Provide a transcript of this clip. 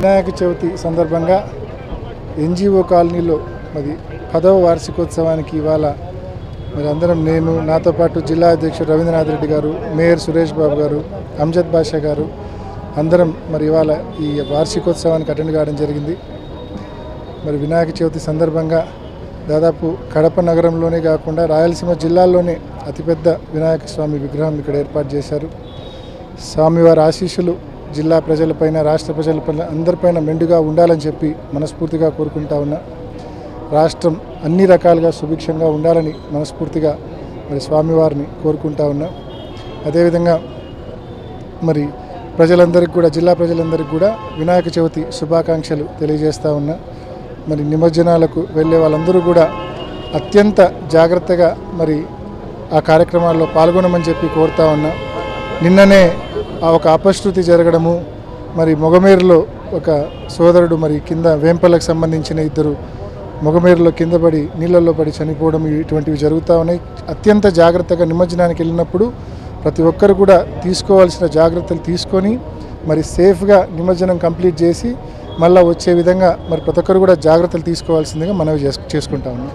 వినాయక చవితి సందర్భంగా ఎన్జిఓ కాలనీలో మరి 10వ వార్షికోత్సవానికి ఇవాళ మరి అందరం నేను నాతో పాటు జిల్లా అధ్యక్షుడు రవీంద్రనాథ్ రెడ్డి గారు, మేయర్ సురేష్ బాబు గారు, అంజద్ బాషా గారు అందరం మరి ఇవాళ ఈ వార్షికోత్సవానికి అటెండ్ కావడం జరిగింది. మరి వినాయక చవితి సందర్భంగా దాదాపు కడప నగరంలోనే కాకుండా రాయలసీమ జిల్లాల్లోనే అతిపెద్ద వినాయక స్వామి విగ్రహం ఇక్కడ ఏర్పాటు చేశారు. స్వామివారి ఆశీస్సులు జిల్లా ప్రజలపైన, రాష్ట్ర ప్రజలపైన అందరిపైన మెండుగా ఉండాలని చెప్పి మనస్ఫూర్తిగా కోరుకుంటా ఉన్నా. రాష్ట్రం అన్ని రకాలుగా సుభిక్షంగా ఉండాలని మనస్ఫూర్తిగా మరి స్వామివారిని కోరుకుంటా ఉన్నా. అదేవిధంగా మరి ప్రజలందరికీ కూడా, జిల్లా ప్రజలందరికీ కూడా వినాయక చవితి శుభాకాంక్షలు తెలియజేస్తూ ఉన్నా. మరి నిమజ్జనాలకు వెళ్ళే వాళ్ళందరూ కూడా అత్యంత జాగ్రత్తగా మరి ఆ కార్యక్రమాల్లో పాల్గొనమని చెప్పి కోరుతా ఉన్నా. నిన్ననే ఒక అపశృతి జరగడము, మరి మొగమేరులో ఒక సోదరుడు మరి కింద వేంపల్లకు సంబంధించిన ఇద్దరు మొగమేరులో కింద పడి నీళ్ళల్లో పడి చనిపోవడం, ఇటువంటివి జరుగుతూ ఉన్నాయి. అత్యంత జాగ్రత్తగా నిమజ్జనానికి వెళ్ళినప్పుడు ప్రతి ఒక్కరు కూడా తీసుకోవాల్సిన జాగ్రత్తలు తీసుకొని మరి సేఫ్గా నిమజ్జనం కంప్లీట్ చేసి మళ్ళీ వచ్చే విధంగా మరి ప్రతి ఒక్కరు కూడా జాగ్రత్తలు తీసుకోవాల్సిందిగా మనవి చేసుకుంటా ఉన్నాం.